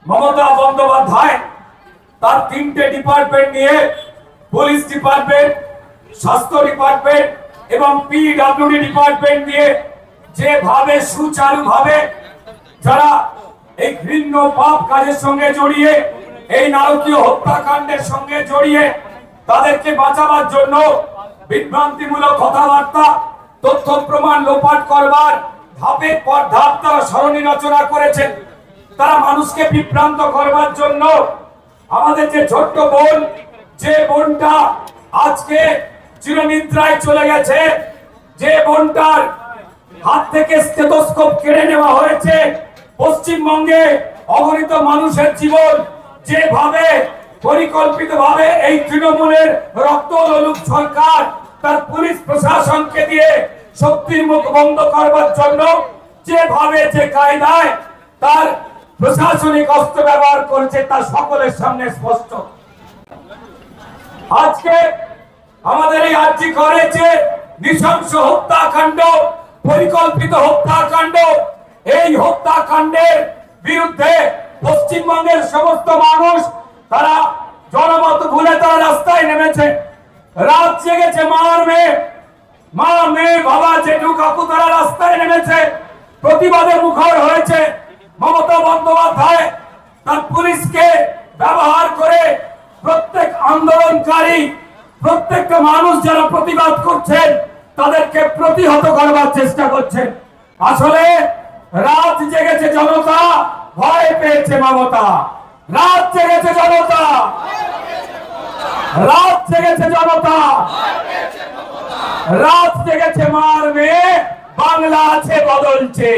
মমতা বন্দ্যোপাধ্যায় তার তিনটে ডিপার্টমেন্ট নিয়ে পুলিশ ডিপার্টমেন্ট, স্বাস্থ্য ডিপার্টমেন্ট এবং পিডব্লিউডি ডিপার্টমেন্ট দিয়ে যেভাবে সুচারুভাবে যারা এই ঘৃণ্য পাপ কাজের সঙ্গে জড়িয়ে, এই নারকীয় হত্যাকাণ্ডের সঙ্গে জড়িয়ে তাদেরকে বাঁচাবার জন্য বিভ্রান্তিমূলক কথাবার্তা, তথ্য প্রমাণ লোপাট করবার ধাপের পর ধাপ তারা সরণি রচনা করেছেন। তারা মানুষকে বিভ্রান্ত করবার জন্য আমাদের যে ছোট্ট বোন, যে বোনটা আজকে চিরনিদ্রায় চলে গেছে, যে বোনটার হাত থেকে স্টেথোস্কোপ কেড়ে নেওয়া হয়েছে, পশ্চিমবঙ্গে অগণিত মানুষের জীবন যেভাবে পরিকল্পিতভাবে এই তৃণমূলের রক্তলোলুপ সরকার তার পুলিশ প্রশাসনকে দিয়ে শক্তির মুখ বন্ধ করবার জন্য যেভাবে যে কায়দায় তার প্রশাসনিক অস্ত্র ব্যবহার করেছে তা সকলের সামনে স্পষ্ট। আজকে আমাদের এই আর্জি করেছে নৃশংস হত্যাকাণ্ড, পরিকল্পিত হত্যাকাণ্ড, এই হত্যাকাণ্ডের বিরুদ্ধে পশ্চিমবঙ্গের সমস্ত মানুষ তারা জনমত ভুলে তারা রাস্তায় নেমেছে, রাত জেগেছে। মা মেয়ে বাবা জেঠু কাকু তারা রাস্তায় নেমেছে, প্রতিবাদের মুখর হয়েছে। মমতা বন্দ্যোপাধ্যায় তার পুলিশকে ব্যবহার করে প্রত্যেক আন্দোলনকারী, প্রত্যেকটা মানুষ যারা প্রতিবাদ করছেন তাদেরকে প্রতিহত করবার চেষ্টা করছেন। আসলে রাত জেগেছে জনতা, ভয় পেয়েছে মমতা। রাত জেগেছে জনতা, রাত জেগেছে জনতা, রাত জেগেছে মার মেয়ে, বাংলা আছে বদলছে।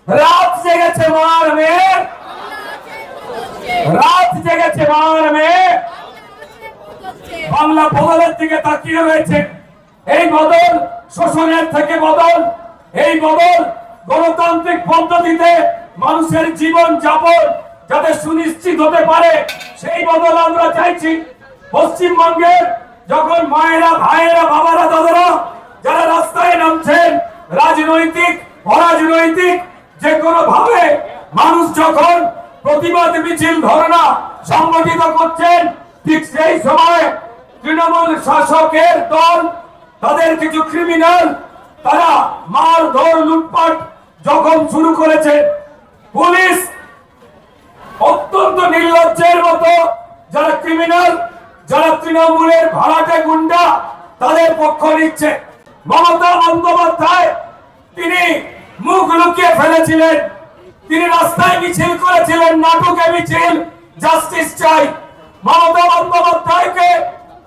রাত জেগেছে মার মেয়ে, রাত জেগেছে মার মেয়ে, বাংলা বদলের দিকে তাকিয়ে রয়েছে। এই বদল শোষণের থেকে বদল, এই বদল গণতান্ত্রিক পদ্ধতিতে মানুষের জীবন যাপন যাতে সুনিশ্চিত হতে পারে, সেই বদল আমরা চাইছি। পশ্চিমবঙ্গের যখন মায়েরা, ভাইয়েরা, বাবারা, দাদারা যারা রাস্তায় নামছেন, রাজনৈতিক অরাজনৈতিক যে কোনো ভাবে মানুষ যখন প্রতিবাদ মিছিল, ধর্ণা সংগঠিত করছেন, ঠিক সেই সময় তৃণমূল শাসকের দল, তাদের কিছু ক্রিমিনাল তারা মারধর, লুটপাট যখন শুরু করেছে, পুলিশ অত্যন্ত নির্লজ্জের মতো যারা ক্রিমিনাল, যারা তৃণমূলের ভাড়াটে গুন্ডা তাদের পক্ষ নিচ্ছে। মমতা বন্দ্যোপাধ্যায় তিনি মুখ লুকিয়ে ফেলেছিলেন, তিনি রাস্তায় মিছিল করেছিলেন, নাটকে মিছিল, জাস্টিস চাই। মমতা বন্দ্যোপাধ্যায়কে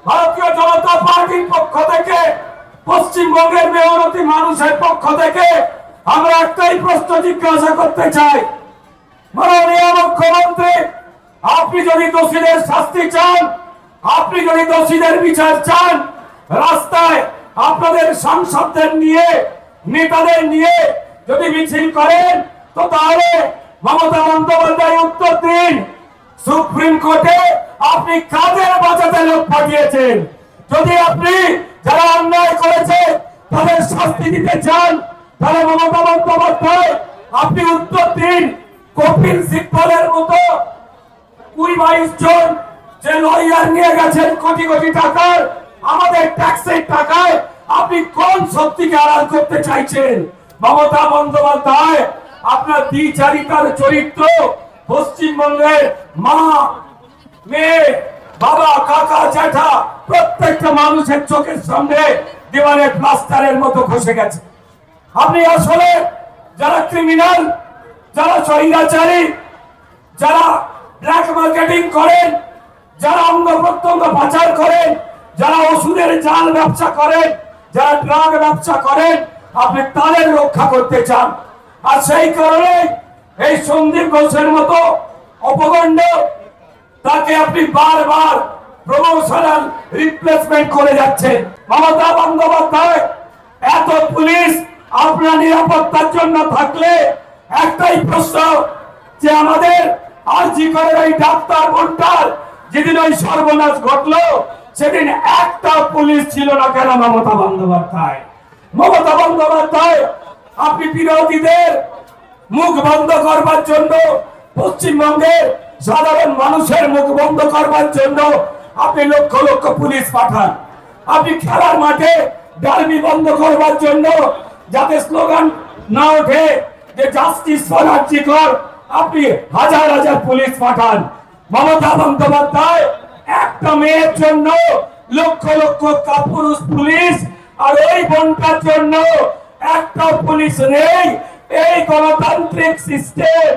ভারতীয় জনতা পার্টির পক্ষ থেকে, পশ্চিমবঙ্গের মেহনতি মানুষের পক্ষ থেকে আমরা একটাই প্রশ্ন জিজ্ঞাসা করতে চাই। মাননীয় মুখ্যমন্ত্রী, আপনি যদি দোষীদের শাস্তি চান, আপনি যদি দোষীদের বিচার চান, রাস্তায় আপনাদের সাংসদদের নিয়ে, নেতাদের নিয়ে যদি মিছিল করেন, তো তাহলে মমতা বন্দ্যোপাধ্যায় উত্তর দিন, সুপ্রিম কোর্টে আপনি কাদের বাঁচাতে লোক পাঠিয়েছেন? যদি আপনি যারা অন্যায় করেছে তাদের শাস্তি দিতে চান, তাহলে মমতা বন্দ্যোপাধ্যায় আপনি উত্তর দিন, কপিল সিব্বলের মতো ২০-২২ জন যে লয়ার নিয়ে গেছেন কোটি কোটি টাকার, আমাদের ট্যাক্সের টাকায় আপনি কোন সত্যিকে আড়াল করতে চাইছেন? মমতা বন্দ্যোপাধ্যায় আপনার দ্বিচারিতার চরিত্র পশ্চিমবঙ্গের মা, মেয়ে, বাবা, কাকা, জ্যাঠা প্রত্যেকটা মানুষের চোখের সামনে দেওয়ালে প্লাস্টারের মতো খসে গেছে। আপনি আসলে যারা ক্রিমিনাল, যারা স্বৈরাচারী, যারা ব্ল্যাক মার্কেটিং করেন, যারা অঙ্গ প্রত্যঙ্গ পাচার করেন, যারা ওষুধের জাল ব্যবসা করেন, যারা ড্রাগ ব্যবসা করেন, আপনি তাদের রক্ষা করতে চান। আর সেই কারণে এই সন্দীপ ঘোষের মতো অপগণ্ড তাকে আপনি বারবার প্রমোশনাল রিপ্লেসমেন্ট করে যাচ্ছেন। মমতা বন্দ্যোপাধ্যায়, এত পুলিশ আপনার নিরাপত্তার জন্য থাকলে একটাই প্রশ্ন, যে আমাদের আরজি করের ওই ডাক্তার বোনটার যেদিন ওই সর্বনাশ ঘটলো, সেদিন একটা পুলিশ ছিল না কেন? মমতা বন্দ্যোপাধ্যায়, মমতা বন্দ্যোপাধ্যায় আপনি বিরোধীদের মুখ বন্ধ করবার জন্য পশ্চিমবঙ্গের সাধারণ মানুষের মুখ বন্ধ করবার জন্য আপনি লক্ষ লক্ষ পুলিশ পাঠান। আপনি খেলার মাঠে ডার্বি বন্ধ করবার জন্য যাতে স্লোগান না ওঠে যে জাস্টিস ফর আরজিকর, আপনি হাজার হাজার পুলিশ পাঠান। মমতা বন্দ্যোপাধ্যায় একটা মেয়ের জন্য লক্ষ লক্ষ কাপুরুষ পুলিশ, আর ওই বোনটার জন্য একটা পুলিশ নেই। এই গণতান্ত্রিক সিস্টেম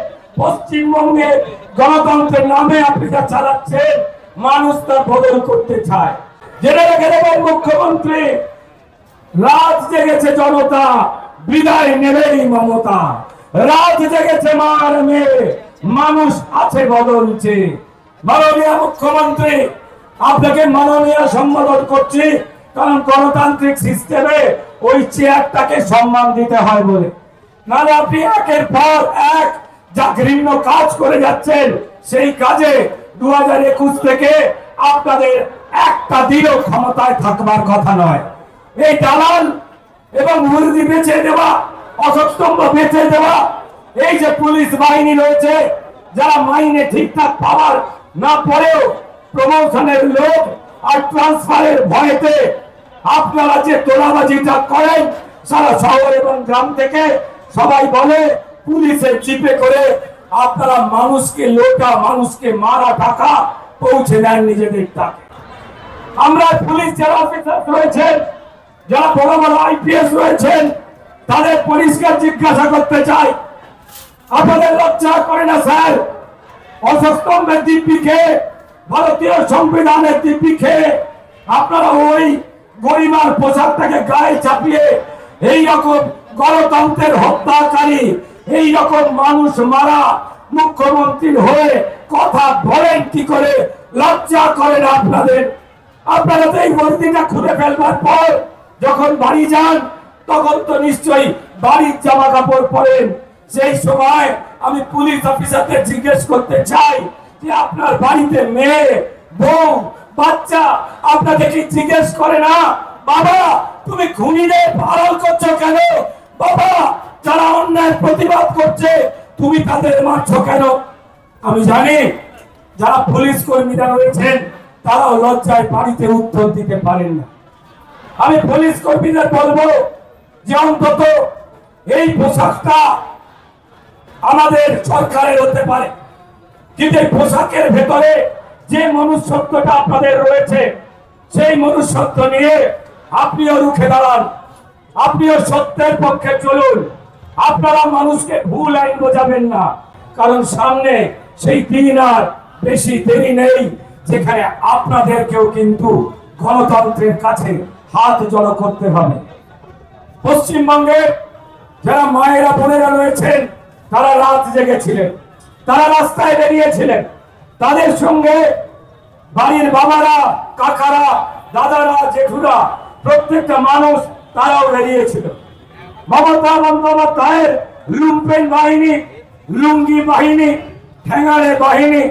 পশ্চিমবঙ্গে গণতন্ত্রের নামে আপনি যা চালাচ্ছেন, মানুষ তা বদল করতে চায়। জেনে রেখে দেবেন মুখ্যমন্ত্রী, রাত জেগেছে জনতা, বিদায় নেবেই মমতা। রাত জেগেছে মার মেয়ে, মানুষ আছে বদলছে। মাননীয় মুখ্যমন্ত্রী, আপনাকে মাননীয় সম্বোধন করছি, কারণ গণতান্ত্রিক সিস্টেমে ওই চেয়ারটাকে সম্মান দিতে হয় বলে। নাহলে আপনি একের পর এক যা ঘৃণ্য কাজ করে যাচ্ছেন, সেই কাজে 2021 থেকে আপনাদের একটা দিনও ক্ষমতায় থাকবার কথা নয়। এই দালাল এবং মুরগি বেচে দেওয়া, অসস্তম্ভ বেচে দেওয়া, এই যে পুলিশ বাহিনী রয়েছে, যারা মাইনে ঠিকঠাক পাওয়ার না পরেও প্রমোশনের লোক আর ট্রান্সফারের ভয়েতে আপনারা যে তোলাবাজিটা করেন, সারা শহর এবং গ্রাম থেকে সবাই বলে পুলিশের জিপে করে আপনারা মানুষকে লোটা, মানুষকে মারা টাকা পৌঁছে দেন নিজেদের টাকা। আমরা পুলিশ যারা অফিসার রয়েছেন, যারা বড় বড় আইপিএস রয়েছেন, তাদের পরিষ্কার জিজ্ঞাসা করতে চাই, আপনাদের লজ্জা করে না স্যার? অসস্তম্ভের দিব্যি খেয়ে, ভারতীয় সংবিধানের দিব্যি খেয়ে আপনারা ওই গরিমার পোশাকটাকে গায়ে চাপিয়ে এই রকম গণতন্ত্রের হত্যাকারী, এই রকম মানুষ মারা মুখ্যমন্ত্রীর হয়ে কথা বলেন কি করে? লজ্জা করে না আপনাদের? আপনারা তো এই বর্দিটা খুলে ফেলবার পর যখন বাড়ি যান, তখন তো নিশ্চয়ই বাড়ির জামা কাপড় পরেন। সেই সময় আমি পুলিশ অফিসারদের জিজ্ঞেস করতে চাই যে আপনার বাড়িতে মেয়ে, বউ, বাচ্চা আপনাকে কি জিজ্ঞেস করে না, বাবা তুমি খুনিদের আড়াল করছো কেন? বাবা যারা অন্যায় প্রতিবাদ করছে তুমি তাদের মারছো কেন? আমি জানি যারা পুলিশ কর্মীরা রয়েছেন তারাও লজ্জায় বাড়িতে উত্তর দিতে পারেন না। আমি পুলিশ কর্মীদের বলবো যে অন্তত এই পোশাকটা আমাদের সরকারের হতে পারে, কিন্তু এই পোশাকের ভেতরে যে মনুষ্যত্বটা আপনাদের রয়েছে, সেই মনুষ্যত্ব নিয়ে আপনিও রুখে দাঁড়ান, আপনিও সত্যের পক্ষে চলুন। আপনারা মানুষকে ভুল আইন বোঝাবেন না, কারণ সামনে সেই দিন আর বেশি দেরি নেই যেখানে আপনাদেরকেও কিন্তু গণতন্ত্রের কাছে হাত জড়ো করতে হবে। পশ্চিমবঙ্গে যারা মায়েরা বোনেরা রয়েছেন, তারা রাত জেগেছিলেন, তারা রাস্তায় বেরিয়েছিলেন, তাদের সঙ্গে বাড়ির বাবারা, কাকারা, দাদারা, জেঠুরা, প্রত্যেকটা মানুষ তারাও বেরিয়েছিল। মমতা বন্দ্যোপাধ্যায়ের লুম্পেন বাহিনী, লুঙ্গি বাহিনী, ঠ্যাঙাড়ে বাহিনী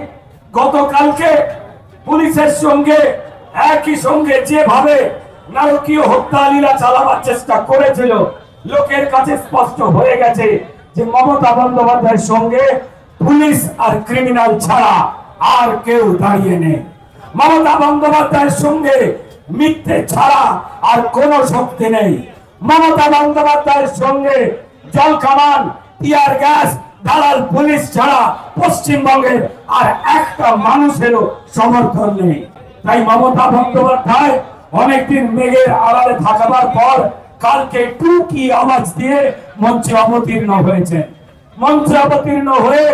গতকালকে পুলিশের সঙ্গে একই সঙ্গে যেভাবে নারকীয় হত্যা লীলা চালাবার চেষ্টা করেছিল, লোকের কাছে স্পষ্ট হয়ে গেছে যে মমতা বন্দ্যোপাধ্যায়ের সঙ্গে পুলিশ আর ক্রিমিনাল ছাড়া আর কেউ দাঁড়িয়ে নেই। মমতা বন্দ্যোপাধ্যায়ের সঙ্গে মিথ্যে ছাড়া আর কোনো শক্তি নেই। মমতা বন্দ্যোপাধ্যায়ের সঙ্গে জল কামান, টিয়ার গ্যাস, দালাল পুলিশ ছাড়া পশ্চিমবঙ্গের আর একটা মানুষেরও সমর্থন নেই। তাই মমতা বন্দ্যোপাধ্যায় অনেকদিন মেঘের আড়ালে থাকার পর কালকে টুকি আওয়াজ দিয়ে মঞ্চে অবতীর্ণ হয়েছে। মঞ্চে অবতীর্ণ হয়ে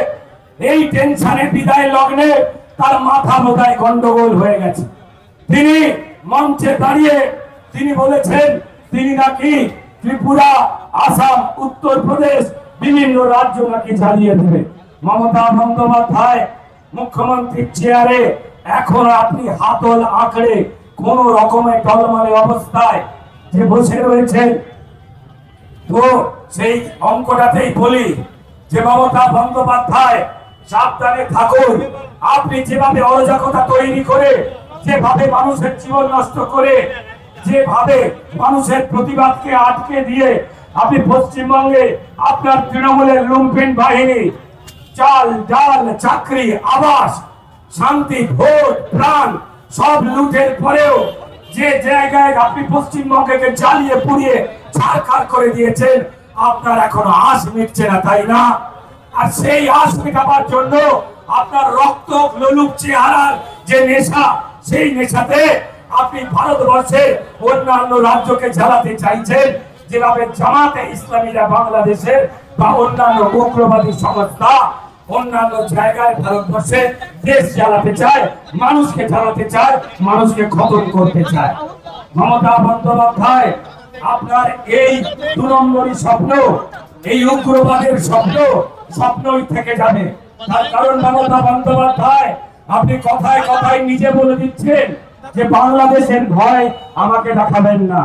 এই টেনশনে বিদায় লগ্নে তার মাথা বোধহয় গন্ডগোল হয়ে গেছে। তিনি মঞ্চে দাঁড়িয়ে তিনি বলেছেন তিনি নাকি ত্রিপুরা, আসাম, উত্তরপ্রদেশ বিভিন্ন রাজ্য নাকি জ্বালিয়ে দেবে। মমতা বন্দ্যোপাধ্যায় মুখ্যমন্ত্রীর চেয়ারে এখন আপনি হাতল আঁকড়ে কোন রকমের টলমলে অবস্থায় যে বসে রয়েছেন। তো সেই অঙ্কটাতেই বলি যে মমতা বন্দ্যোপাধ্যায় সাবধানে থাকুন। আপনি যেভাবে অরাজকতা তৈরি করে, যেভাবে মানুষের জীবন নষ্ট করে, যেভাবে মানুষের প্রতিবাদকে আটকে দিয়ে আপনি পশ্চিমবঙ্গে আপনার তৃণমূলের লুম্পেন বাহিনী চাল ডাল চাকরি আবাস শান্তি ভোট প্রাণ সব লুটের পরেও যে জায়গায় আপনি পশ্চিমবঙ্গকে জ্বালিয়ে পুড়িয়ে ছারখার করে দিয়েছেন, আপনার এখনো আশ মিটছে না, তাই না? আর সেই আশ মেটাবার জন্য আপনার রক্ত লোলুপ চেহারার যে নেশা, সেই নেশাতে আপনি ভারতবর্ষের অন্যান্য রাজ্যকে জ্বালাতে চাইছেন, যেভাবে জামাতে ইসলামীরা বাংলাদেশের বা অন্যান্য উগ্রবাদী সংস্থা অন্যান্য জায়গায় ভারতবর্ষে দেশ জ্বালাতে চায়, মানুষকে জ্বালাতে চায়, মানুষকে খতম করতে চায়। মমতা বন্দ্যোপাধ্যায়, আপনার এই 2 নম্বরই স্বপ্ন, এই উগ্রবাদের স্বপ্নই থেকে যাবে। তার কারণ মমতা বন্দ্যোপাধ্যায়, আপনি কথায় কথায় নিজে বলে দিচ্ছেন যে বাংলাদেশের ভয় আমাকে দেখাবেন না।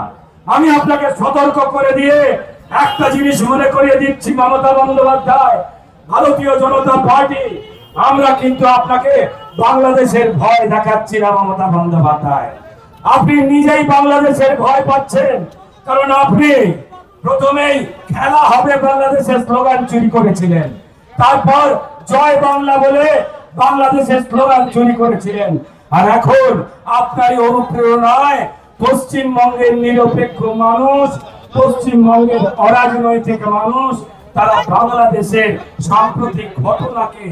আমি আপনাকে সতর্ক করে দিয়ে একটা জিনিস মনে করিয়ে দিচ্ছি, মমতা বন্দ্যোপাধ্যায়, ভারতীয় জনতা পার্টি আমরা কিন্তু আপনাকে বাংলাদেশের ভয় দেখাচ্ছি না। মমতা বন্দ্যোপাধ্যায়, আপনি নিজেই বাংলাদেশের ভয় পাচ্ছেন, কারণ আপনি প্রথমেই খেলা হবে বাংলাদেশের স্লোগান চুরি করেছিলেন, তারপর জয় বাংলা বলে বাংলাদেশের স্লোগান চুরি করেছিলেন, আর এখন আপনারই অনুপ্রেরণায় পশ্চিমবঙ্গের নিরপেক্ষ মানুষ, পশ্চিমবঙ্গের অরাজনৈতিক মানুষ, তারা বাংলাদেশের সাম্প্রতিক ঘটনাকে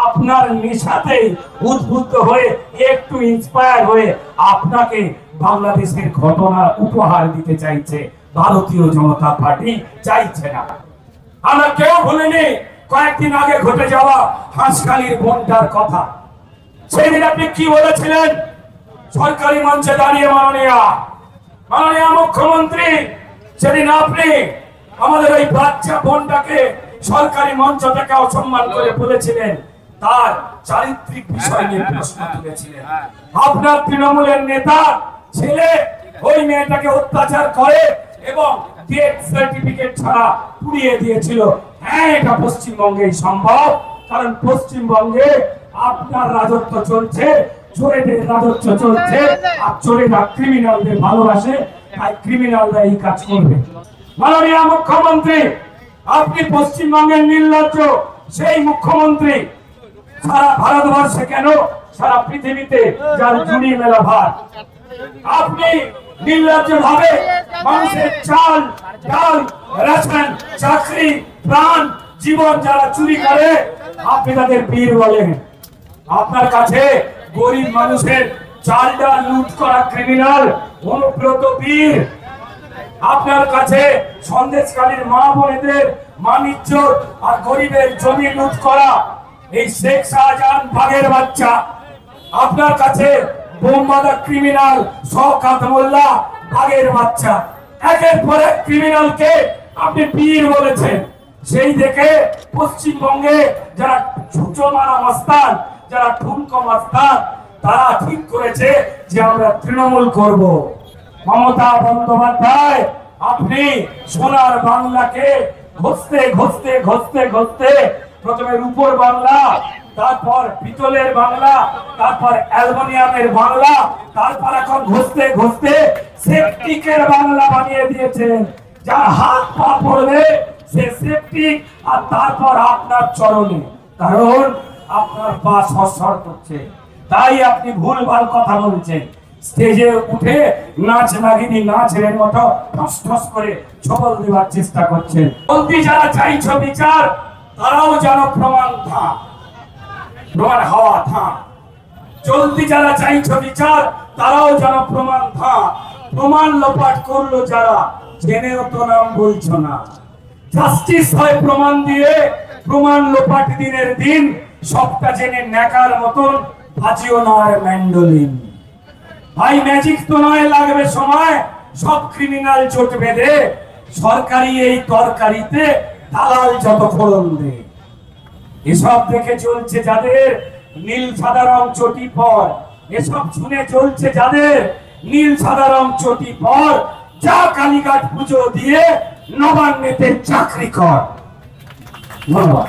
আপনার নেশাতেই উদ্বুদ্ধ হয়ে একটু ইন্সপায়ার হয়ে আপনাকে বাংলাদেশের ঘটনা উপহার দিতে চাইছে। ভারতীয় জনতা পার্টি চাইছে না। আমরা কেউ ভুলিনি কয়েকদিন আগে ঘটে যাওয়া হাঁসখালির বনটার কথা। সেদিন আপনি কি বলেছিলেন সরকারি মঞ্চে দাঁড়িয়ে? মাননীয় মুখ্যমন্ত্রী, সেদিন আপনি আমাদের ওই বাচ্চা বোনটাকে সরকারি মঞ্চ থেকে অসম্মান করে বলেছিলেন, তার চারিত্রিক বিষয় নিয়ে প্রশ্ন তুলেছিলেন। আপনার তৃণমূলের নেতা ছেলে ওই মেয়েটাকে অত্যাচার করে এবং ডেথ সার্টিফিকেট ছাড়া পুড়িয়ে দিয়েছিল। হ্যাঁ, এটা পশ্চিমবঙ্গেই সম্ভব, কারণ পশ্চিমবঙ্গে আপনার রাজত্ব চলছে, চোরেদের রাজত্ব চলছে, আর চোরেরা ক্রিমিনালদের ভালোবাসে, তাই ক্রিমিনালরা এই কাজ করবে। মাননীয় মুখ্যমন্ত্রী, আপনি পশ্চিমবঙ্গের নির্লজ্জ সেই মুখ্যমন্ত্রী, সারা ভারতবর্ষে কেন সারা পৃথিবীতে যার জুড়ি মেলা ভার, আপনি নির্লজ্জ ভাবে মানুষের চাল ডাল রেশন চাকরি প্রাণ জীবন যারা চুরি করে আপনি তাদের বীর বলেন। আপনার কাছে গরিব মানুষের চাল ডাল লুট করা ক্রিমিনাল অনুব্রত বীর। আপনার কাছে সন্দেশকালীর মা বোনেদের মানিকজোর আর গরিবের জমি লুট করা এই শেখ শাহজাহান বাঘের বাচ্চা। আপনার কাছে বোমবাদা ক্রিমিনাল শওকত মোল্লা বাঘের বাচ্চা। একের পর এক ক্রিমিনালকে আপনি বীর বলেছেন। সেই দেখে পশ্চিমবঙ্গে যারা ছুঁচো মারা মাস্তান, যারা ঠুনকো মাস্তান, তারা ঠিক করেছে যে আমরা তৃণমূল করব। মমতা বন্দ্যোপাধ্যায়, আপনি সোনার বাংলাকে ঘষতে ঘষতে ঘষতে ঘষতে প্রথমে রূপোর বাংলা, তারপর পিতলের বাংলা, তারপর অ্যালুমিনিয়ামের বাংলা, তারপর এখন ঘষতে ঘষতে সেপটিকের বাংলা বানিয়ে দিয়েছেন। যার হাত পা পড়বে সে সেপটিক, আর তারপর আপনার চরণে, কারণ আপনার পা সরসর করছে, তাই আপনি ভুলভাল কথা বলছেন। স্টেজে উঠে নাচ নাগিনী নাচের মতো ঠস ঠস করে ছবল দেওয়ার চেষ্টা করছেন। বলতে যারা চাইছো বিচার, তারাও যেন প্রমাণ হওয়া থা। চলতি যারা চাইছো বিচার, তারাও যেন প্রমাণ থা। প্রমাণ লোপাট করলো যারা, জেনেও তো নাম বলছো না। জাস্টিস হয় প্রমাণ দিয়ে, প্রমাণ লোপাট দিনের দিন। সবটা জেনে নেকার মতন বাজিও নয় ম্যান্ডোলিন। ভাই ম্যাজিক তো নয়, লাগবে সময়। সব ক্রিমিনাল জোট বেঁধে সরকারি এই তরকারিতে দালাল যত ফোড়ন দে। এসব দেখে চলছে যাদের নীল সাদা রং চটি পর, এসব শুনে চলছে যাদের নীল সাদা রং চটি পর, যা কালীঘাট পুজো দিয়ে নবান্নেতে চাকরি কর। ধন্যবাদ।